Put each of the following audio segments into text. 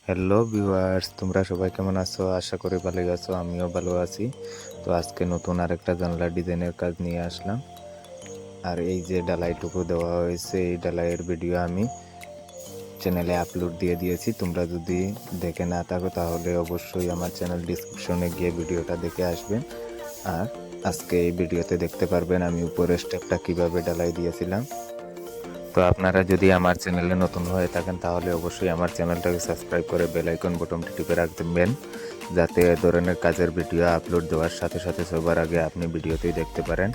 Hello viewers, তোমরা সবাই কেমন আছো? আশা করি ভালোই আছো, আমিও ভালো আছি। তো আজকে নতুন আরেকটা জানলার ডিজাইনের কাজ নিয়ে আসলাম। আর এই যে ডালাইটুকু দেওয়া হয়েছে, এই ডালাইয়ের ভিডিও আমি চ্যানেলে আপলোড দিয়ে দিয়েছি। তোমরা যদি দেখে না থাকো তাহলে অবশ্যই আমার চ্যানেল ডিসক্রিপশনে গিয়ে ভিডিওটা দেখে আসবেন। আর আজকে এই ভিডিওতে দেখতে পারবেন আমি উপরের স্টেপটা কিভাবে ডালাই দিয়েছিলাম। তো আপনারা যদি আমার চ্যানেলে নতুন হয়ে থাকেন তাহলে অবশ্যই আমার চ্যানেলটাকে সাবস্ক্রাইব করে বেল আইকন বাটনটি টিপে রাখবেন, যাতে এ ধরনের কাজের ভিডিও আপলোড দেওয়ার সাথে সাথে সবার আগে আপনি ভিডিওতেই দেখতে পারেন।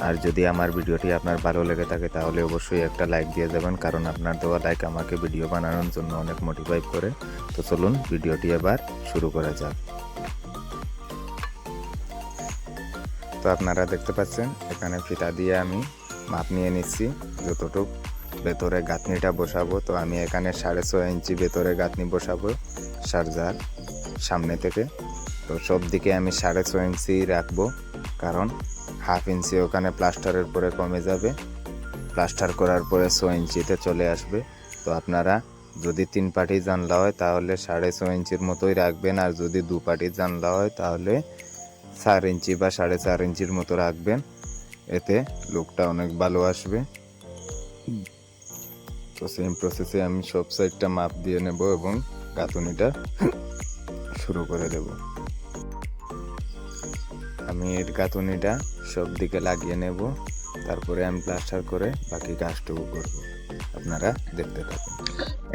আর যদি আমার ভিডিওটি আপনার ভালো লেগে থাকে তাহলে অবশ্যই একটা লাইক দিয়ে যাবেন, কারণ আপনার দেওয়া লাইক আমাকে ভিডিও বানানোর জন্য অনেক মোটিভেট করে। তো চলুন ভিডিওটি এবার শুরু করা যাক। তো আপনারা দেখতে পাচ্ছেন এখানে ফিতা দিয়ে আমি মাপ নিয়ে নিচ্ছি যতটুকু ভেতরে গাঁথনিটা বসাবো। তো আমি এখানে 6.5 ইঞ্চি ভেতরে গাঁথনি বসাবো সারজার সামনে থেকে। তো সব দিকে আমি 6.5 ইঞ্চি রাখবো, কারণ হাফ ইঞ্চি ওখানে প্লাস্টারের পরে কমে যাবে, প্লাস্টার করার পরে 6 ইঞ্চিতে চলে আসবে। তো আপনারা যদি 3 পাটি জানলা হয় তাহলে 6.5 ইঞ্চির মতোই রাখবেন, আর যদি 2 পাটি জানলা হয় তাহলে 4 ইঞ্চি বা 4.5 ইঞ্চির মতো রাখবেন, এতে লুকটা অনেক ভালো আসবে। তো সেম প্রসেসে আমি সব সাইডটা মাপ দিয়ে নেব এবং গাঁথুনিটা শুরু করে দেব। আমি এর গাঁথুনিটা সব দিকে লাগিয়ে নেব, তারপরে আমি প্লাস্টার করে বাকি কাজটুকু করব। আপনারা দেখতে থাকুন।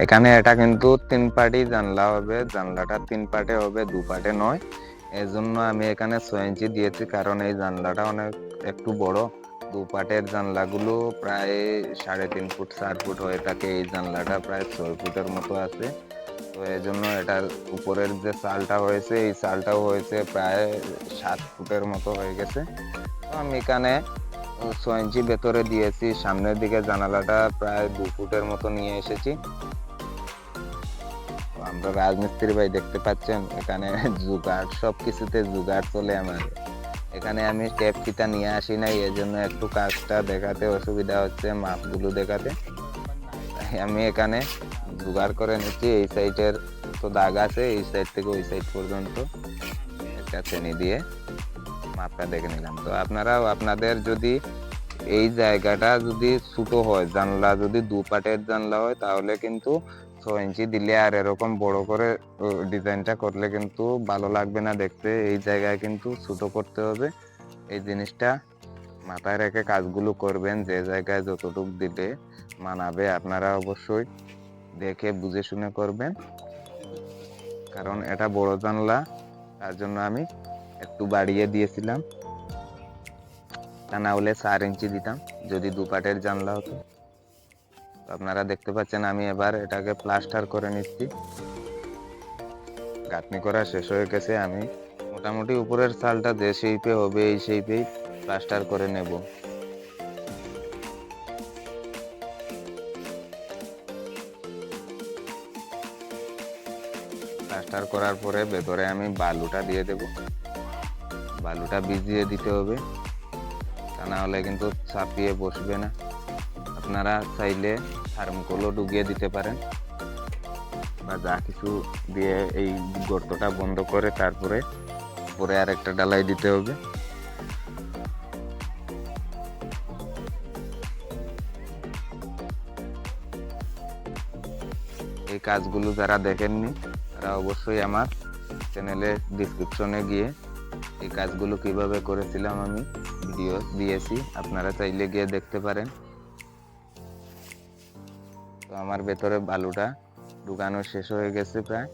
এখানে এটা কিন্তু 3 পার্টি জানলা হবে, জানলাটা 3 পার্টে হবে, 2 পার্টে নয়। এজন্য আমি এখানে 6 ইঞ্চি দিয়েছি, কারণ এই জানলাটা অনেক একটু বড়। 2 পার্টের জানলাগুলো প্রায় 3.5 ফুট 4 ফুট হয়ে থাকে, এই জানলাটা প্রায় 6 ফুটের মতো আছে। তো এই জন্য এটার উপরের যে চালটা হয়েছে, এই চালটাও হয়েছে প্রায় 7 ফুটের মতো হয়ে গেছে। তো আমি এখানে 6 ইঞ্চি ভেতরে দিয়েছি, সামনের দিকে জানালাটা প্রায় 2 ফুটের মতো নিয়ে এসেছি। আমরা রাজমিস্ত্রি ভাই দেখতে পাচ্ছেন এখানে জুগাড়, সবকিছুতে জুগাড় চলে আমার। এখানে আমি টেপ ফিতা নিয়ে আসি নাই, এজন্য একটু কাজটা দেখাতে অসুবিধা হচ্ছে, মাপগুলো দেখাতে। আমি এখানে জোগাড় করে নিচ্ছি। এই সাইডের তো দাগ আছে, এই সাইড থেকে ওই সাইড পর্যন্ত একটা চেনি দিয়ে মাপটা দেখে নিলাম। তো আপনারাও আপনাদের যদি এই জায়গাটা যদি ছোট হয়, জানলা যদি 2 পাটের জানলা হয় তাহলে কিন্তু 6 ইঞ্চি দিলে আর এরকম বড় করে ডিজাইনটা করলে কিন্তু ভালো লাগবে না দেখতে। এই জায়গায় কিন্তু ছোট করতে হবে। এই জিনিসটা মাথায় রেখে কাজগুলো করবেন, যে জায়গায় যতটুকু দিলে মানাবে আপনারা অবশ্যই দেখে বুঝে শুনে করবেন, কারণ এটা বড় জানলা, তার জন্য আমি একটু বাড়িয়ে দিয়েছিলাম। তা না হলে 4 ইঞ্চি দিতাম যদি 2 পাটের জানলা হতো। আপনারা দেখতে পাচ্ছেন আমি এবার এটাকে প্লাস্টার করে নিচ্ছি। গাঁথনি করা শেষ হয়ে গেছে, আমি মোটামুটি উপরের চালটা যে শেপে হবে এই শেপেই প্লাস্টার করে নেব। প্লাস্টার করার পরে ভেতরে আমি বালুটা দিয়ে দেব। বালুটা ভিজিয়ে দিতে হবে, তা না হলে কিন্তু চাপিয়ে বসবে না। আপনারা চাইলে থার্মোকলও ডুবিয়ে দিতে পারেন, বা যা কিছু দিয়ে এই গর্তটা বন্ধ করে তারপরে পরে আরেকটা ডালাই দিতে হবে। এই কাজগুলো যারা দেখেননি তারা অবশ্যই আমার চ্যানেলের ডিসক্রিপশনে গিয়ে এই কাজগুলো কিভাবে করেছিলাম আমি ভিডিও দিয়েছি, আপনারা চাইলে গিয়ে দেখতে পারেন। তো আমার ভেতরে বালুটা ঢুকানো শেষ হয়ে গেছে প্রায়।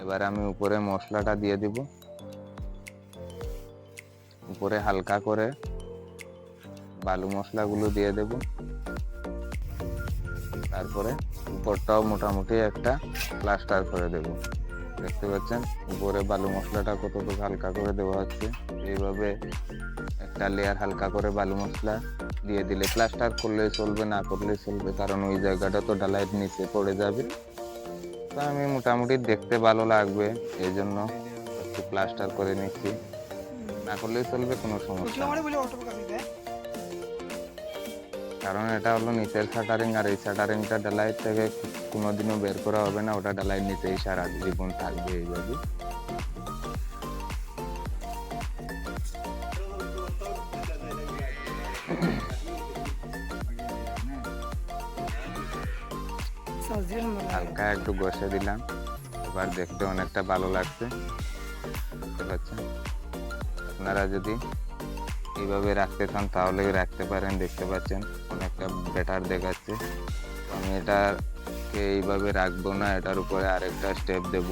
এবার আমি উপরে মশলাটা দিয়ে দিব। উপরে হালকা করে বালু মশলাগুলো দিয়ে দেব, তারপরে উপরটাও মোটামুটি একটা প্লাস্টার করে দেব। দেখতে পাচ্ছেন উপরে বালু মশলাটা কতটুকু হালকা করে দেওয়া হচ্ছে। এইভাবে একটা লেয়ার হালকা করে বালু মশলা দিয়ে দিলে প্লাস্টার করলে চলবে, না করলে চলবে, কারণ ওই জায়গাটা তো ঢালাইয়ের নিচে পড়ে যাবে। তো আমি মোটামুটি দেখতে ভালো লাগবে এই জন্য একটু প্লাস্টার করে নিচ্ছি, না করলেই চলবে, কোনো সমস্যা নেই। কারণ এটা হলো নিচের শাটারিং, আর এই শাটারিংটা ডালাই থেকে কোনোদিনও বের করা হবে না, ওটা ডালাইয়ের নিচেই সারা জীবন থাকবে এইভাবে। হালকা একটু ঘষে দিলাম, এবার দেখতে অনেকটা ভালো লাগছে, বুঝতে পারছেন। আপনারা যদি এইভাবে রাখতে চান তাহলে রাখতে পারেন, দেখতে পাচ্ছেন অনেকটা বেটার দেখাচ্ছে। আমি এটাকে এইভাবে রাখবো না, এটার উপরে আরেকটা স্টেপ দেব,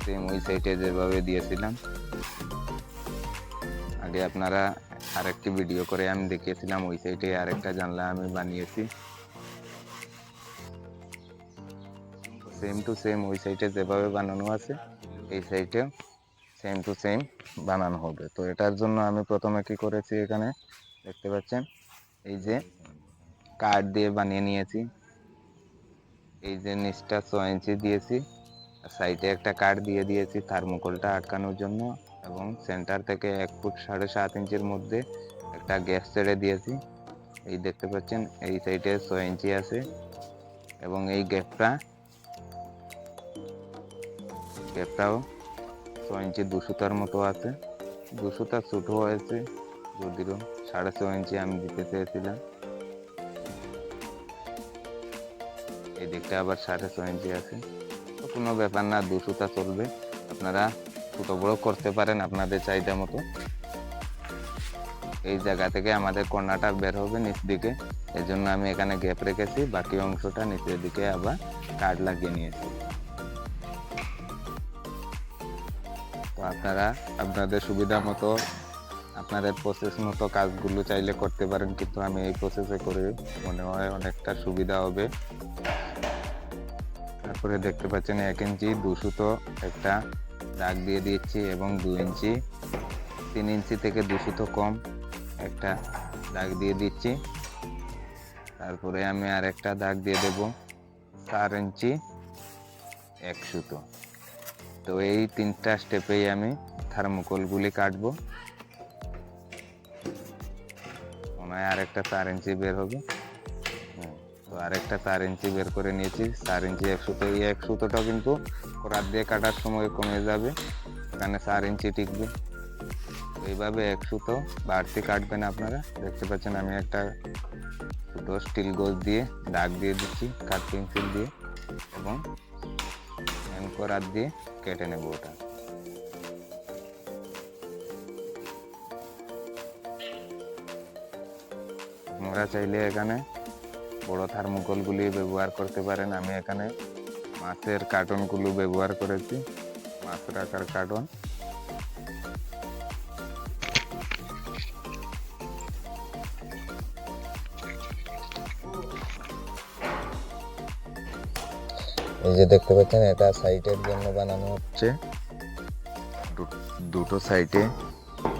সেম ওই সাইডে যেভাবে দিয়েছিলাম আগে। আপনারা আরেকটি ভিডিও করে আমি দেখিয়েছিলাম, ওই সাইডে আরেকটা জানলা আমি বানিয়েছি, সেম টু সেম ওই সাইডে যেভাবে বানানো আছে এই সাইডে সেম টু সেম বানানো হবে। তো এটার জন্য আমি প্রথমে কি করেছি, এখানে দেখতে পাচ্ছেন এই যে কাঠ দিয়ে বানিয়ে নিয়েছি, এই যে নিচটা 6 ইঞ্চি দিয়েছি, সাইডে একটা কাঠ দিয়ে দিয়েছি থার্মোকলটা আটকানোর জন্য, এবং সেন্টার থেকে 1 ফুট 7.5 ইঞ্চির মধ্যে একটা গ্যাপ ছেড়ে দিয়েছি। এই দেখতে পাচ্ছেন এই সাইডে 6 ইঞ্চি আছে, এবং এই গ্যাপটাও 6 ইঞ্চি 2 সুতার মতো আছে, 2 সুতা ছোট হয়েছে যদিও 6.5 ইঞ্চি আমি দিতে চেয়েছিলাম। এই দিকটা আবার 6.5 ইঞ্চি আছে, তো কোনো ব্যাপার না, 2 সুতা চলবে। আপনারা ছোট বড় করতে পারেন আপনাদের চাহিদা মতো। এই জায়গা থেকে আমাদের কর্নারটা বের হবে নিচ দিকে, এজন্য আমি এখানে গ্যাপ রেখেছি, বাকি অংশটা নিচের দিকে আবার কাঠ লাগিয়ে নিয়েছি। তো আপনারা আপনাদের সুবিধা মতো আপনাদের প্রসেস মতো কাজগুলো চাইলে করতে পারেন, কিন্তু আমি এই প্রসেসে করে মনে হয় অনেকটা সুবিধা হবে। তারপরে দেখতে পাচ্ছেন 1 ইঞ্চি 2 সুতো একটা দাগ দিয়ে দিচ্ছি, এবং 2 ইঞ্চি 3 ইঞ্চি থেকে 2 সুতো কম একটা দাগ দিয়ে দিচ্ছি। তারপরে আমি আর একটা দাগ দিয়ে দেব 4 ইঞ্চি 1 সুতো। তো এই 3টা স্টেপেই আমি থার্মোকলগুলি কাটবো। মনে হয় আরেকটা 4 ইঞ্চি বের হবে, তো আরেকটা 4 ইঞ্চি বের করে নিয়েছি। 4 ইঞ্চি 1 সুতো, এই 1 সুতোটাও কিন্তু করাত দিয়ে কাটার সময় কমে যাবে, এখানে 4 ইঞ্চি টিকবে। এইভাবে 1 সুতো বাড়তি কাটবেন আপনারা। দেখতে পাচ্ছেন আমি একটা ছোটো স্টিল গোজ দিয়ে দাগ দিয়ে দিচ্ছি কাট পেন্সিল দিয়ে, এবং করাত দিয়ে কেটে নেব ওটা। আপনারা চাইলে এখানে বড় থার্মোকলগুলি ব্যবহার করতে পারেন, আমি এখানে মাছের কার্টনগুলো ব্যবহার করেছি, মাছ রাখার কার্টন। এই যে দেখতে পাচ্ছেন এটা সাইডের জন্য বানানো হচ্ছে, দুটো সাইডে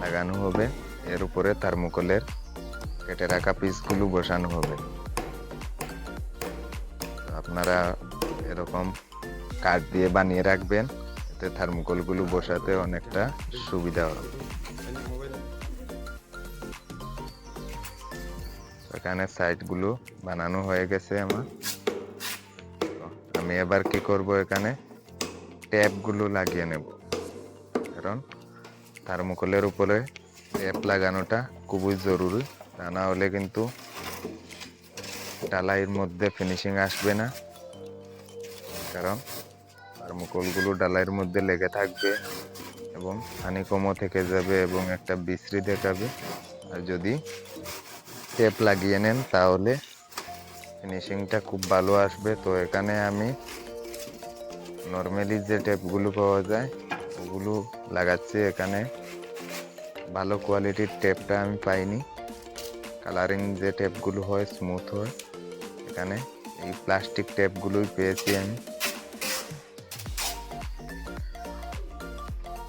লাগানো হবে, এর উপরে থার্মোকলের কেটে রাখা পিসগুলো বসানো হবে। আপনারা এরকম কাঠ দিয়ে বানিয়ে রাখবেন, এতে থার্মোকলগুলো বসাতে অনেকটা সুবিধা হবে। এখানে সাইডগুলো বানানো হয়ে গেছে আমার। আমি এবার কি করব, এখানে ট্যাপগুলো লাগিয়ে নেব, কারণ থার্মোকলের উপরে ট্যাপ লাগানোটা খুবই জরুরি, তা না হলে কিন্তু ডালাইয়ের মধ্যে ফিনিশিং আসবে না। কারণ থার্মোকলগুলো ডালাইয়ের মধ্যে লেগে থাকবে এবং হানিকমও থেকে যাবে এবং একটা বিশ্রী দেখাবে। আর যদি ট্যাপ লাগিয়ে নেন তাহলে ফিনিশিংটা খুব ভালো আসবে। তো এখানে আমি নর্মালি যে টেপগুলো পাওয়া যায় ওগুলো লাগাচ্ছি। এখানে ভালো কোয়ালিটির টেপটা আমি পাইনি, কালারিং যে টেপগুলো হয় স্মুথ হয়, এখানে এই প্লাস্টিক টেপগুলোই পেয়েছি আমি।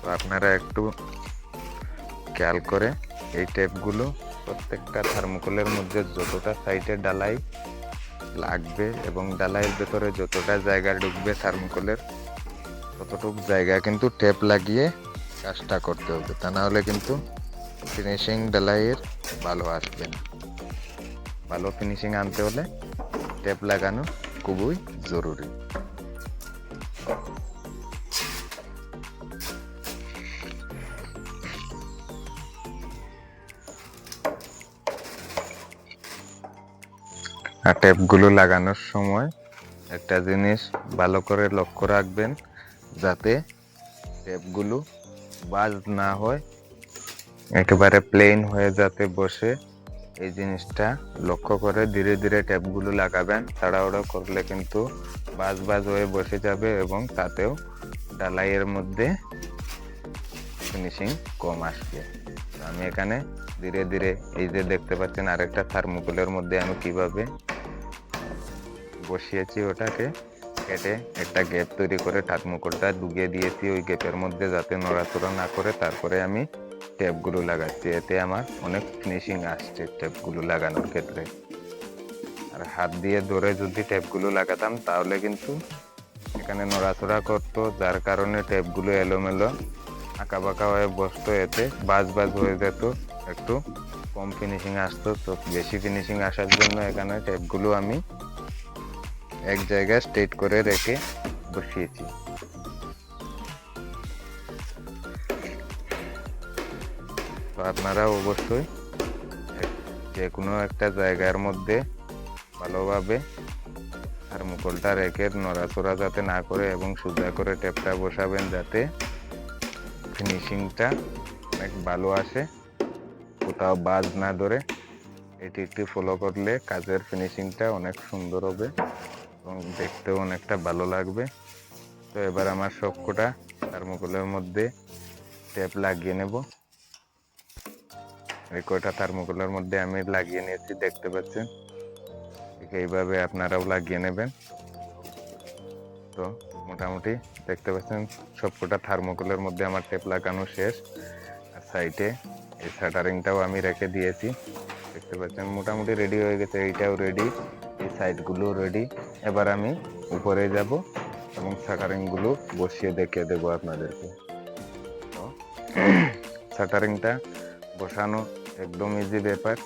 তো আপনারা একটু খেয়াল করে এই টেপগুলো প্রত্যেকটা থার্মোকলের মধ্যে যতটা সাইডে ডালাই লাগবে এবং ডালাইয়ের ভেতরে যতটা জায়গা ঢুকবে থার্মোকলের ততটুকু জায়গা কিন্তু টেপ লাগিয়ে কাজটা করতে হবে, তা না হলে কিন্তু ফিনিশিং ডালাইয়ের ভালো আসবে না। ভালো ফিনিশিং আনতে হলে টেপ লাগানো খুবই জরুরি। আর টেপগুলো লাগানোর সময় একটা জিনিস ভালো করে লক্ষ্য রাখবেন, যাতে টেপগুলো বাজ না হয়, একেবারে প্লেন হয়ে যাতে বসে। এই জিনিসটা লক্ষ্য করে ধীরে ধীরে টেপগুলো লাগাবেন। তাড়াহুড়ো করলে কিন্তু বাজ বাজ হয়ে বসে যাবে এবং তাতেও ডালাইয়ের মধ্যে ফিনিশিং কম আসবে। আমি এখানে ধীরে ধীরে, এই যে দেখতে পাচ্ছেন আরেকটা থার্মোকলের মধ্যে আমি কিভাবে বসিয়েছি, ওটাকে কেটে একটা গ্যাপ তৈরি করে থার্মোকলটা ঢুকিয়ে দিয়েছি ওই গ্যাপের মধ্যে, যাতে নড়াচড়া না করে। তারপরে আমি টেপগুলো লাগাচ্ছি। এতে আমার অনেক ফিনিশিং আসছে টেপগুলো লাগানোর ক্ষেত্রে। আর হাত দিয়ে ধরে যদি টেপগুলো লাগাতাম তাহলে কিন্তু এখানে নড়াচড়া করতো, যার কারণে টেপগুলো এলোমেলো আঁকা বাঁকা হয়ে বসতো, এতে বাজ বাজ হয়ে যেত, একটু কম ফিনিশিং আসতো। তো বেশি ফিনিশিং আসার জন্য এখানে টেপগুলো আমি এক জায়গায় স্ট্রেট করে রেখে বসিয়েছি। তো আপনারা অবশ্যই যে কোনো একটা জায়গার মধ্যে ভালোভাবে থার্মোকলটা রেখে নড়াচড়া যাতে না করে এবং সোজা করে টেপটা বসাবেন, যাতে ফিনিশিংটা অনেক ভালো আসে, কোথাও বাজ না ধরে। এটি একটু ফলো করলে কাজের ফিনিশিংটা অনেক সুন্দর হবে এবং দেখতেও অনেকটা ভালো লাগবে। তো এবার আমার সবকটা থার্মোকলের মধ্যে টেপ লাগিয়ে নেব। এই কয়টা থার্মোকলের মধ্যে আমি লাগিয়ে নিয়েছি, দেখতে পাচ্ছেন। ঠিক এইভাবে আপনারাও লাগিয়ে নেবেন। তো মোটামুটি দেখতে পাচ্ছেন সবকটা থার্মোকলের মধ্যে আমার টেপ লাগানো শেষ। আর সাইডে এই শাটারিংটাও আমি রেখে দিয়েছি, দেখতে পাচ্ছেন মোটামুটি রেডি হয়ে গেছে। এইটাও রেডি, এই সাইডগুলো রেডি। এবার আমি উপরে যাব এবং শাটারিংগুলো বসিয়ে দেখিয়ে দেবো আপনাদেরকে। তো শাটারিংটা বসানো একদম ইজি ব্যাপার।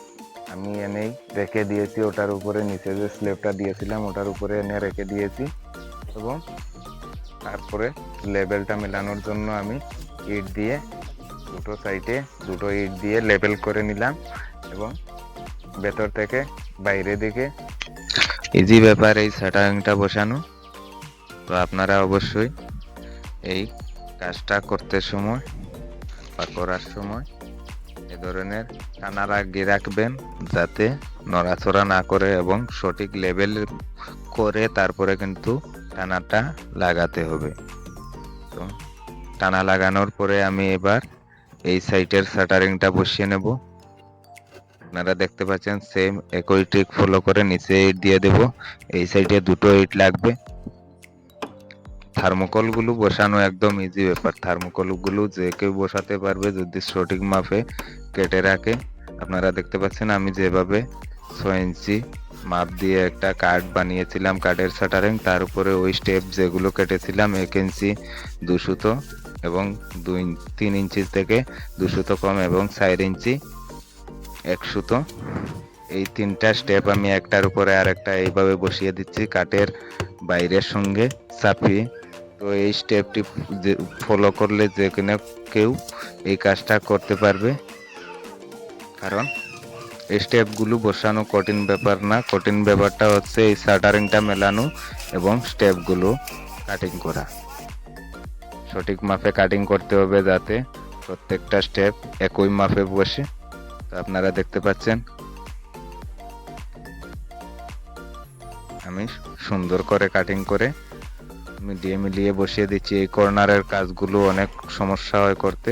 আমি এনেই রেখে দিয়েছি, ওটার উপরে নিচে যে স্ল্যাবটা দিয়েছিলাম ওটার উপরে এনে রেখে দিয়েছি এবং তারপরে লেবেলটা মেলানোর জন্য আমি ইট দিয়ে দুটো সাইডে দুটো ইট দিয়ে লেবেল করে নিলাম এবং ভেতর থেকে বাইরে দিকে ইজি ব্যাপার এই শাটারিংটা বসানো। তো আপনারা অবশ্যই এই কাজটা করতে সময় বা করার সময় এ ধরনের টানা লাগিয়ে রাখবেন, যাতে নড়াচড়া না করে এবং সঠিক লেভেল করে তারপরে কিন্তু টানাটা লাগাতে হবে। তো টানা লাগানোর পরে আমি এবার এই সাইডের শাটারিংটা বসিয়ে নেব। আপনারা দেখতে পাচ্ছেন সেম একই ট্রিক ফলো করে নিচে ইট দিয়ে দেব। এই সাইডে দুটো ইট লাগবে। থার্মোকলগুলো বসানো একদম ইজি ব্যাপার। থার্মোকলগুলো যে কেউ বসাতে পারবে যদি সঠিক মাপে কেটে রাখে। আপনারা দেখতে পাচ্ছেন আমি যেভাবে 6 ইঞ্চি মাপ দিয়ে একটা কার্ড বানিয়েছিলাম, কার্ডের শাটারিং, তার উপরে ওই স্টেপ যেগুলো কেটেছিলাম 1 ইঞ্চি 2 সুতো এবং 3 ইঞ্চি থেকে 2 সুতো কম এবং 4 ইঞ্চি 1 সুতো, এই তিনটা স্টেপ আমি একটার উপরে আরেকটা এইভাবে বসিয়ে দিচ্ছি কাঠের বাইরের সঙ্গে চাপিয়ে। তো এই স্টেপটি ফলো করলে যে কোনো কেউ এই কাজটা করতে পারবে, কারণ এই স্টেপগুলো বসানো কঠিন ব্যাপার না। কঠিন ব্যাপারটা হচ্ছে এই শাটারিংটা মেলানো এবং স্টেপগুলো কাটিং করা। সঠিক মাপে কাটিং করতে হবে যাতে প্রত্যেকটা স্টেপ একই মাপে বসে। তো আপনারা দেখতে পাচ্ছেন আমি সুন্দর করে কাটিং করে মিলিয়ে মিলিয়ে বসিয়ে দিচ্ছি। এই কর্নারের কাজগুলো অনেক সমস্যা হয় করতে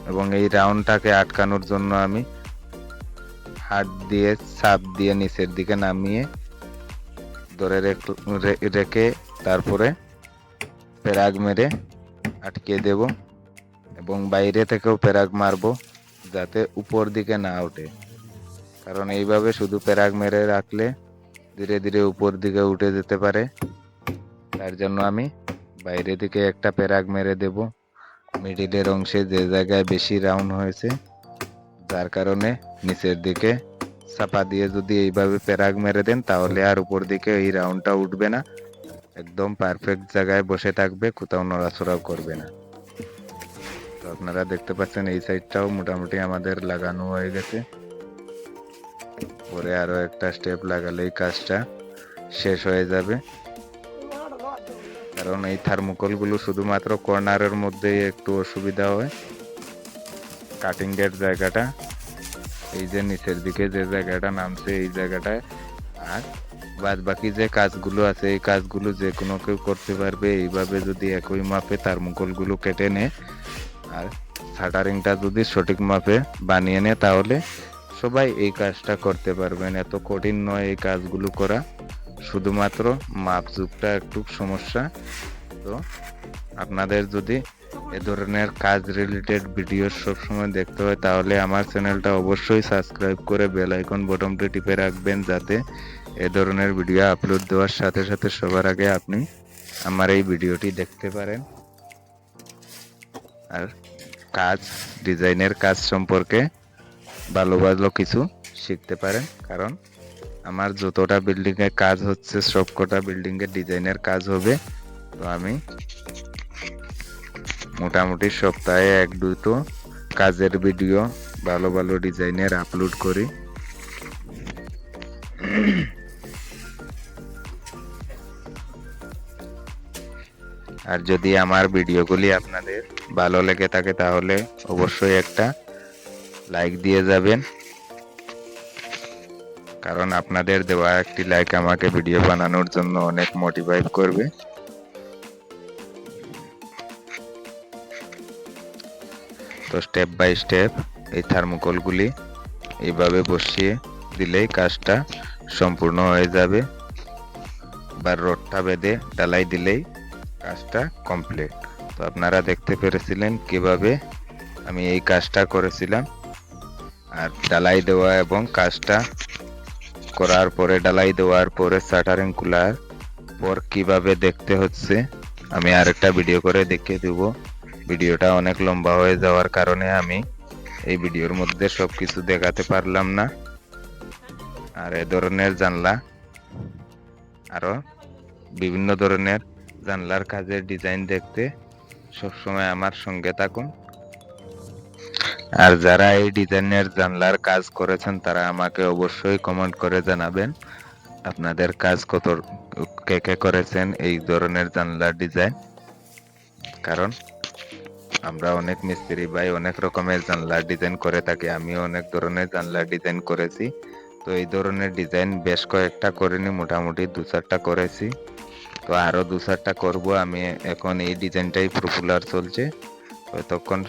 এবং এই রাউন্ডটাকে আটকানোর জন্য আমি হাত দিয়ে চাপ দিয়ে নিচের দিকে নামিয়ে ধরে রেখে তারপরে প্যারাগ মেরে আটকে দেব এবং বাইরে থেকেও প্যারাগ মারবো যাতে উপর দিকে না ওঠে, কারণ এইভাবে শুধু প্যারাগ মেরে রাখলে ধীরে ধীরে উপর দিকে উঠে যেতে পারে। তার জন্য আমি বাইরে দিকে একটা প্যারাগ মেরে দেব মিডিলের অংশে, যে জায়গায় বেশি রাউন্ড হয়েছে, যার কারণে নিচের দিকে চাপা দিয়ে যদি এইভাবে প্যারাগ মেরে দেন তাহলে আর উপর দিকে এই রাউন্ডটা উঠবে না, একদম পারফেক্ট জায়গায় বসে থাকবে, কোথাও নড়াচড়াও করবে না। তো আপনারা দেখতে পাচ্ছেন এই সাইডটাও মোটামুটি আমাদের লাগানো হয়ে গেছে। পরে আরো একটা স্টেপ লাগালেই কাজটা শেষ হয়ে যাবে। কারণ এই থার্মোকল গুলো শুধুমাত্র কর্নারের মধ্যেই একটু অসুবিধা হয়, কাটিং এর জায়গাটা এই যে নিচের দিকে যে জায়গাটা নামছে এই জায়গাটায়, আর বাদ বাকি যে কাজগুলো আছে এই কাজগুলো যে কোনো কেউ করতে পারবে এইভাবে যদি একই মাপে থার্মোকল গুলো কেটে নেয় আর শাটারিংটা যদি সঠিক মাপে বানিয়ে নেয় তাহলে সবাই এই কাজটা করতে পারবেন। এত কঠিন নয় এই কাজগুলো করা, শুধুমাত্র মাপঝুপটা একটু সমস্যা। তো আপনাদের যদি এ ধরনের কাজ রিলেটেড ভিডিও সবসময় দেখতে হয় তাহলে আমার চ্যানেলটা অবশ্যই সাবস্ক্রাইব করে বেল আইকন বটনটি টিপে রাখবেন, যাতে এ ধরনের ভিডিও আপলোড দেওয়ার সাথে সাথে সবার আগে আপনি আমার এই ভিডিওটি দেখতে পারেন আর কাজ ডিজাইনের কাজ সম্পর্কে ভালো ভালো কিছু শিখতে পারেন। কারণ আমার যতটা বিল্ডিং এর কাজ হচ্ছে সবকটা বিল্ডিং এর ডিজাইনের কাজ হবে। তো আমি মোটামুটি সপ্তাহে 1-2টো কাজের ভিডিও ভালো ভালো ডিজাইনের আপলোড করি। আর যদি আমার ভিডিওগুলি আপনাদের ভালো লেগে থাকে তাহলে অবশ্যই একটা লাইক দিয়ে যাবেন, কারণ আপনাদের দেওয়া একটি লাইক আমাকে ভিডিও বানানোর জন্য অনেক মোটিভেট করবে। তো স্টেপ বাই স্টেপ এই থার্মোকলগুলি এইভাবে বসিয়ে দিলেই কাজটা সম্পূর্ণ হয়ে যাবে, বা রডটা বেঁধে ঢালাই দিলেই কাজটা কমপ্লিট। তো আপনারা দেখতে পেরেছিলেন কিভাবে আমি এই কাজটা করেছিলাম। আর ঢালাই দেওয়া এবং কাজটা করার পরে ঢালাই দেওয়ার পরে শাটারিং খোলার পর কিভাবে দেখতে হচ্ছে আমি আরেকটা ভিডিও করে দেখিয়ে দেব। ভিডিওটা অনেক লম্বা হয়ে যাওয়ার কারণে আমি এই ভিডিওর মধ্যে সবকিছু দেখাতে পারলাম না। আর এ ধরনের জানলা আরো বিভিন্ন ধরনের জানলার কাজের ডিজাইন দেখতে সবসময় আমার সঙ্গে থাকুন। আর যারা এই ডিজাইনের জানলার কাজ করেছেন তারা আমাকে অবশ্যই কমেন্ট করে জানাবেন আপনাদের কাজ কত কে কে করেছেন এই ধরনের জানলার ডিজাইন। কারণ আমরা অনেক মিস্ত্রি ভাই অনেক রকমের জানলার ডিজাইন করে থাকি, আমিও অনেক ধরনের জানলার ডিজাইন করেছি। তো এই ধরনের ডিজাইন বেশ কয়েকটা করিনি, মোটামুটি 2-4টা করেছি। তো আরো 2-4টা করবো আমি, এখন এই ডিজাইনটাই পপুলার চলছে। তখন